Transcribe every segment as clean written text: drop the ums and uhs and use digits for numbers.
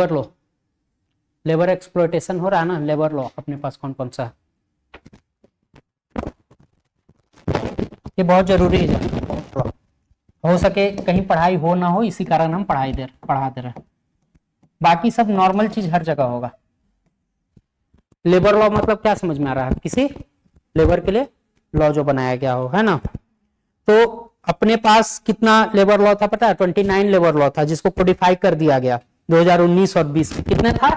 Labour law, labour exploitation हो रहा है ना, लेबर लॉ अपने पास कौन कौन सा है, ये बहुत जरूरी है। हो सके कहीं पढ़ाई हो ना हो, इसी कारण हम पढ़ा दे रहे हैं, बाकी सब नॉर्मल चीज हर जगह होगा। लेबर लॉ मतलब क्या समझ में आ रहा है, किसी लेबर के लिए लॉ जो बनाया गया हो, है ना। तो अपने पास कितना लेबर लॉ था पता है, 29 लेबर लॉ था, जिसको कोडिफाई कर दिया गया 2019 और 20 में। कितने था,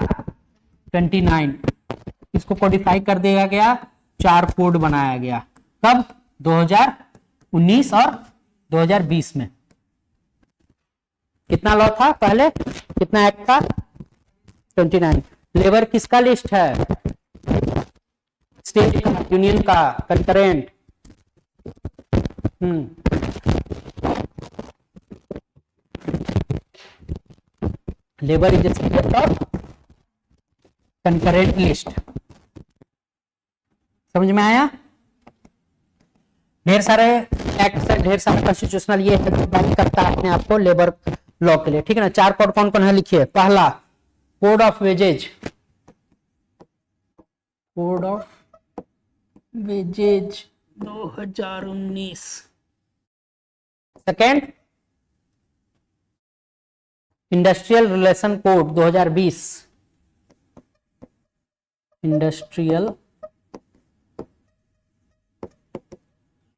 29। इसको कोडिफाई कर दिया गया, 4 कोड बनाया गया, कब, 2019 और 2020 में। कितना लॉ था पहले, कितना एक्ट था, 29। लेबर किसका लिस्ट है, स्टेट का, यूनियन का, concurrent. Labour is subject of concurrent list. समझ में आया। ढेर सारे एक्ट है, ढेर सारे कॉन्स्टिट्यूशनल ये है जो बात करता है अपने आप को लेबर लॉ के लिए, ठीक है ना। 4 कोड कौन कौन है लिखिए। पहला code of wages, code of wages 2019। Second industrial relation code 2020, industrial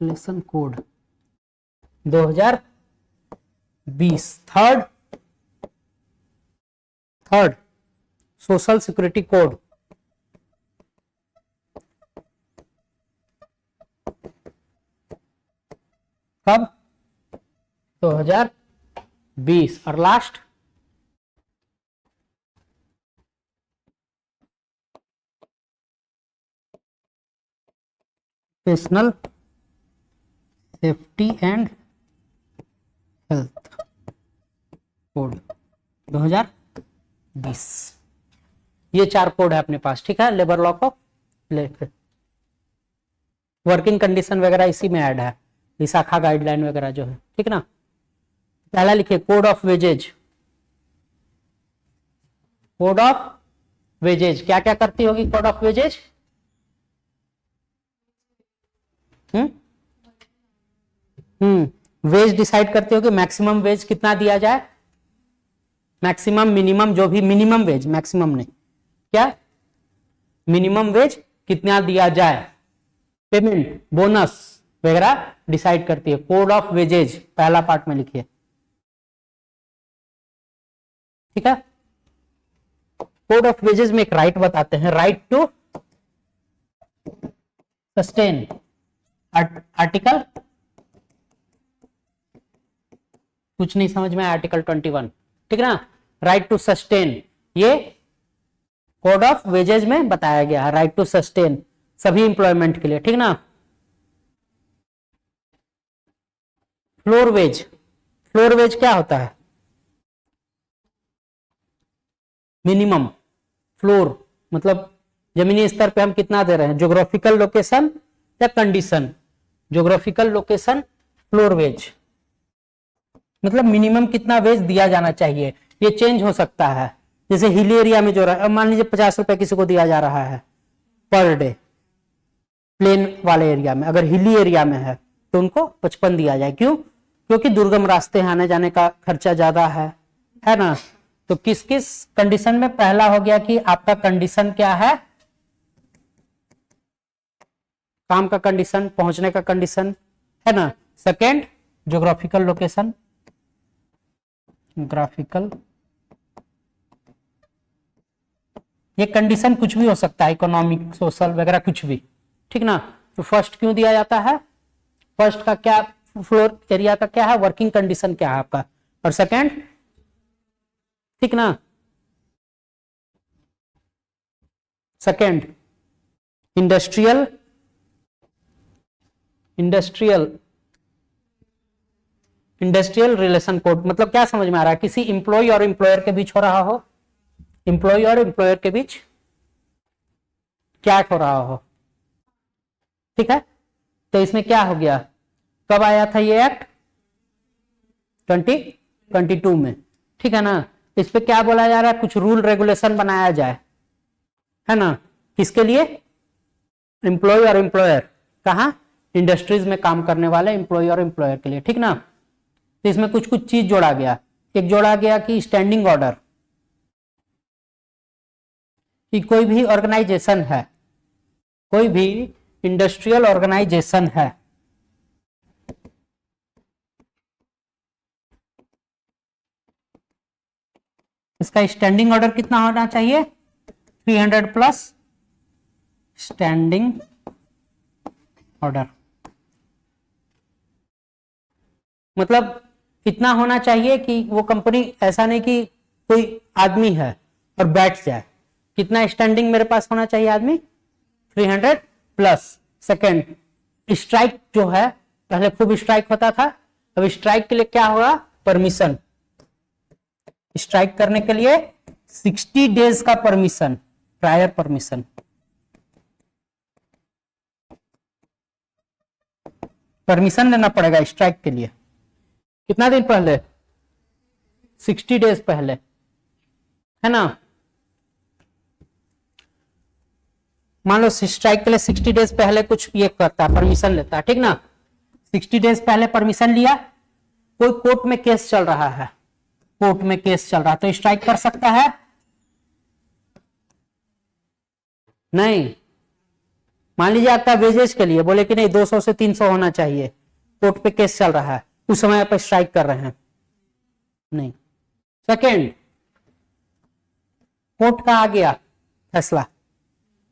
relation code 2020। Third social security code, कब, 2020। और last national safety and health code 2020। ये 4 कोड है अपने पास, ठीक है, लेबर लॉ को लेकर। वर्किंग कंडीशन वगैरह इसी में ऐड है, विशाखा गाइडलाइन वगैरह जो है, ठीक ना। पहला लिखिए code of wages. Code of wages क्या क्या करती होगी code of wages, wage decide करते हो कि मैक्सिमम वेज कितना दिया जाए, मैक्सिमम मिनिमम, जो भी मिनिमम वेज, मैक्सिमम नहीं, क्या मिनिमम वेज कितना दिया जाए, पेमेंट, बोनस वगैरह डिसाइड करती है। कोड ऑफ वेजेज पहला पार्ट में लिखिए, ठीक है। कोड ऑफ वेजेज में एक राइट बताते हैं, राइट टू सस्टेन, आर्टिकल, कुछ नहीं समझ में आया, आर्टिकल 21, ठीक है ना। राइट टू सस्टेन, ये कोड ऑफ वेजेज में बताया गया है, राइट टू सस्टेन सभी इंप्लॉयमेंट के लिए, ठीक ना। फ्लोर वेज, फ्लोर वेज क्या होता है, मिनिमम फ्लोर मतलब जमीनी स्तर पे हम कितना दे रहे हैं, ज्योग्राफिकल लोकेशन या condition, geographical location floor wage मतलब मिनिमम कितना वेज दिया जाना चाहिए। ये चेंज हो सकता है, जैसे हिली एरिया में जो रहा है, मान लीजिए 50 रुपए किसी को दिया जा रहा है पर डे, प्लेन वाले एरिया में, अगर हिली एरिया में है तो उनको 55 दिया जाए, क्यों, क्योंकि दुर्गम रास्ते हैं, आने जाने का खर्चा ज्यादा है ना। तो किस किस कंडीशन में, पहला हो गया कि आपका कंडीशन क्या है, काम का कंडीशन, पहुंचने का कंडीशन, है ना। सेकेंड ज्योग्राफिकल लोकेशन, ग्राफिकल, ये कंडीशन कुछ भी हो सकता है, इकोनॉमिक, सोशल वगैरह कुछ भी, ठीक ना। तो फर्स्ट क्यों दिया जाता है, फर्स्ट का क्या, फ्लोर एरिया का क्या है, वर्किंग कंडीशन क्या है आपका, और सेकेंड, ठीक ना। Second industrial, industrial relation code मतलब क्या समझ में आ रहा है, किसी इंप्लॉय और एम्प्लॉयर के बीच हो रहा हो, इंप्लॉय और एम्प्लॉयर के बीच क्या हो रहा हो, ठीक है। तो इसमें क्या हो गया, कब आया था ये एक्ट, 2022 में, ठीक है ना। इस पे क्या बोला जा रहा है, कुछ रूल रेगुलेशन बनाया जाए, है ना, किसके लिए, एम्प्लॉय और एम्प्लॉयर, कहा, इंडस्ट्रीज में काम करने वाले एम्प्लॉय और एम्प्लॉयर के लिए, ठीक ना। तो इसमें कुछ कुछ चीज जोड़ा गया। एक जोड़ा गया कि स्टैंडिंग ऑर्डर, कि कोई भी ऑर्गेनाइजेशन है, कोई भी इंडस्ट्रियल ऑर्गेनाइजेशन है, इसका स्टैंडिंग ऑर्डर कितना होना चाहिए, 300 प्लस स्टैंडिंग ऑर्डर। मतलब इतना होना चाहिए कि वो कंपनी, ऐसा नहीं कि कोई आदमी है और बैठ जाए, कितना स्टैंडिंग मेरे पास होना चाहिए आदमी, 300 प्लस। सेकेंड, स्ट्राइक जो है, पहले खूब स्ट्राइक होता था, अब स्ट्राइक के लिए क्या होगा, परमिशन, स्ट्राइक करने के लिए 60 डेज का परमिशन, प्रायर परमिशन, परमिशन लेना पड़ेगा स्ट्राइक के लिए। कितना दिन पहले, 60 डेज पहले, है ना। मान लो स्ट्राइक के लिए 60 डेज पहले कुछ ये करता है, परमिशन लेता है, ठीक ना। 60 डेज पहले परमिशन लिया, कोई कोर्ट में केस चल रहा है, कोर्ट में केस चल रहा है, तो स्ट्राइक कर सकता है, नहीं। मान लीजिए आपका वेजेस के लिए बोले कि नहीं 200 से 300 होना चाहिए, कोर्ट पे केस चल रहा है, उस समय आप स्ट्राइक कर रहे हैं, नहीं। सेकेंड, कोर्ट का आ गया फैसला,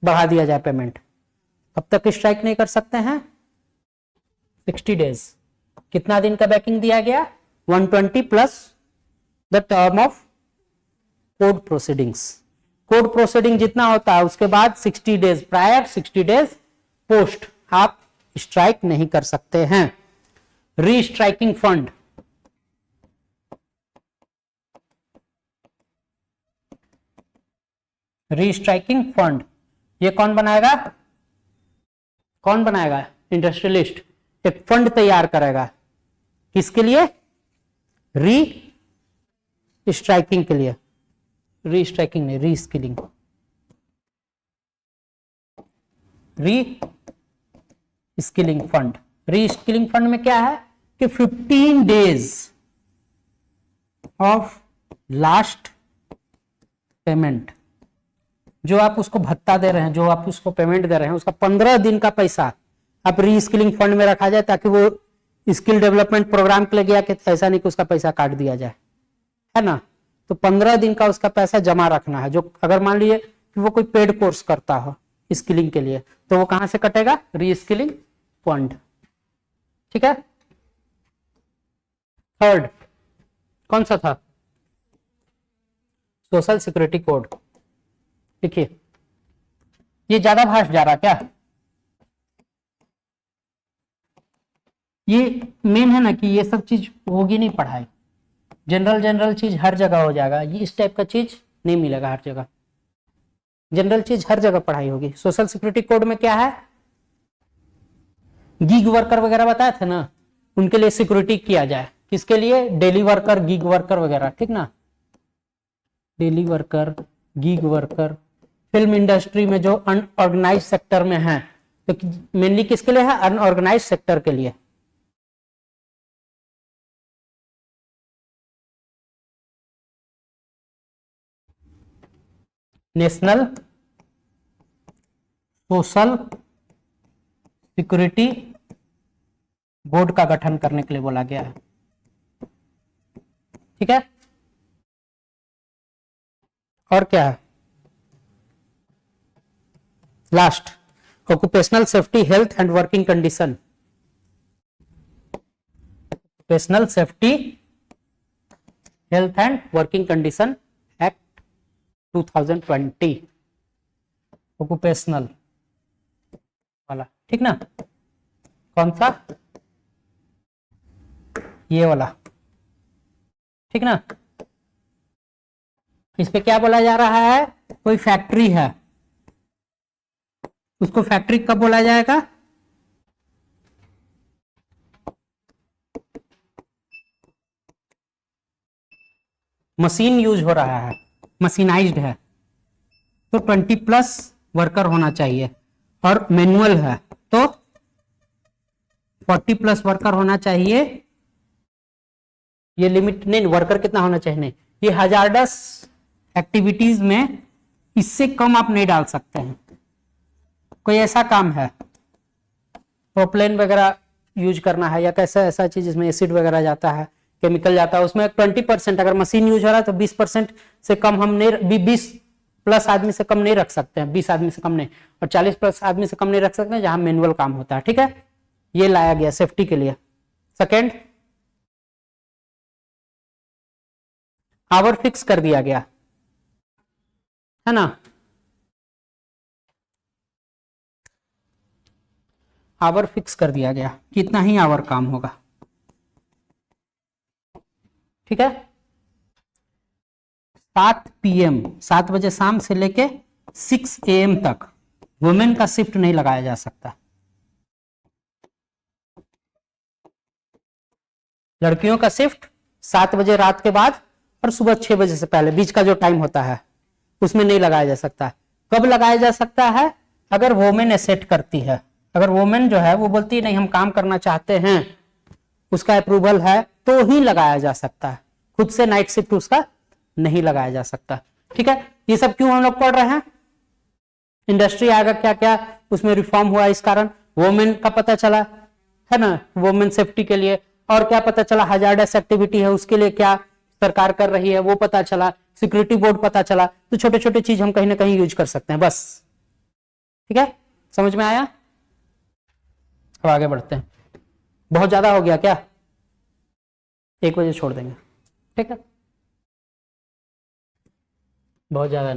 बढ़ा दिया जाए पेमेंट, अब तक स्ट्राइक नहीं कर सकते हैं, 60 डेज। कितना दिन का बैकिंग दिया गया, 120 plus the term of court proceedings. Court proceeding जितना होता है उसके बाद 60 डेज प्रायर, 60 डेज पोस्ट, आप स्ट्राइक नहीं कर सकते हैं। रीस्ट्राइकिंग फंड, रीस्ट्राइकिंग फंड, ये कौन बनाएगा, कौन बनाएगा, इंडस्ट्रियलिस्ट, एक फंड तैयार करेगा, किसके लिए, री स्ट्राइकिंग के लिए, री स्ट्राइकिंग नहीं, री स्किलिंग, री स्किलिंग फंड। री स्किलिंग फंड में क्या है कि 15 डेज ऑफ लास्ट पेमेंट, जो आप उसको भत्ता दे रहे हैं, जो आप उसको पेमेंट दे रहे हैं, उसका 15 दिन का पैसा आप री स्किलिंग फंड में रखा जाए, ताकि वो स्किल डेवलपमेंट प्रोग्राम के लिए गया कि ऐसा नहीं कि उसका पैसा काट दिया जाए, है ना। तो 15 दिन का उसका पैसा जमा रखना है, जो अगर मान लीजिए कि वो कोई पेड कोर्स करता हो स्किलिंग के लिए, तो वो कहां से कटेगा, री स्किलिंग फंड, ठीक है। थर्ड कौन सा था, सोशल सिक्योरिटी कोड। देखिए ये ज्यादा भाष जा रहा क्या, ये मेन है ना कि ये सब चीज होगी नहीं पढ़ाई, जनरल जनरल चीज हर जगह हो जाएगा, ये इस टाइप का चीज नहीं मिलेगा हर जगह, जनरल चीज हर जगह पढ़ाई होगी। सोशल सिक्योरिटी कोड में क्या है, गीग वर्कर वगैरह बताए थे ना, उनके लिए सिक्योरिटी किया जाए, किसके लिए, डेली वर्कर, गीग वर्कर वगैरह, ठीक ना, daily worker, gig worker. Film industry में जो अनऑर्गेनाइज सेक्टर में है, तो मेनली किसके लिए है, अनऑर्गेनाइज सेक्टर के लिए। नेशनल सोशल सिक्योरिटी बोर्ड का गठन करने के लिए बोला गया है, ठीक है। और क्या है, last, occupational safety health and working condition, occupational safety health and working condition act 2020, occupational वाला, ठीक ना, कौन सा, ये वाला, ठीक ना। इस पे क्या बोला जा रहा है, कोई फैक्ट्री है, उसको फैक्ट्री कब बोला जाएगा, मशीन यूज हो रहा है, मशीनाइज्ड है, तो 20+ वर्कर होना चाहिए, और मैनुअल है तो 40+ वर्कर होना चाहिए। ये लिमिट नहीं, वर्कर कितना होना चाहिए नहीं, ये हजार्डस एक्टिविटीज में इससे कम आप नहीं डाल सकते हैं। कोई ऐसा काम है प्रोपलेन वगैरह यूज करना है या कैसा ऐसा चीज जिसमें एसिड वगैरह जाता है, केमिकल जाता है, उसमें 20%, अगर मशीन यूज हो रहा है तो 20% से कम हम नहीं, 20+ आदमी से कम नहीं रख सकते हैं, 20 आदमी से कम नहीं, और 40+ आदमी से कम नहीं रख सकते हैं जहां मैनुअल काम होता है। ठीक है, ये लाया गया सेफ्टी के लिए। सेकेंड, आवर फिक्स कर दिया गया है ना, आवर फिक्स कर दिया गया, कितना ही आवर काम होगा। ठीक है, 7 PM 7 बजे शाम से लेके 6 AM तक वुमेन का शिफ्ट नहीं लगाया जा सकता। लड़कियों का शिफ्ट 7 बजे रात के बाद और सुबह 6 बजे से पहले, बीच का जो टाइम होता है उसमें नहीं लगाया जा सकता। कब लगाया जा सकता है? अगर वोमेन एसेट करती है, अगर वोमेन जो है वो बोलती है नहीं हम काम करना चाहते हैं, उसका अप्रूवल है, तो ही लगाया जा सकता है। खुद से नाइट शिफ्ट उसका नहीं लगाया जा सकता। ठीक है, ये सब क्यों हम लोग पढ़ रहे हैं? इंडस्ट्री आएगा क्या क्या उसमें रिफॉर्म हुआ, इस कारण वोमेन का पता चला है ना, वोमेन सेफ्टी के लिए। और क्या पता चला? हजार्डस एक्टिविटी है उसके लिए क्या सरकार कर रही है वो पता चला, सिक्योरिटी बोर्ड पता चला। तो छोटे छोटे चीज हम कहीं ना कहीं यूज कर सकते हैं बस। ठीक है, समझ में आया? अब आगे बढ़ते हैं। बहुत ज्यादा हो गया क्या? 1 बजे छोड़ देंगे। ठीक है, बहुत ज्यादा नहीं।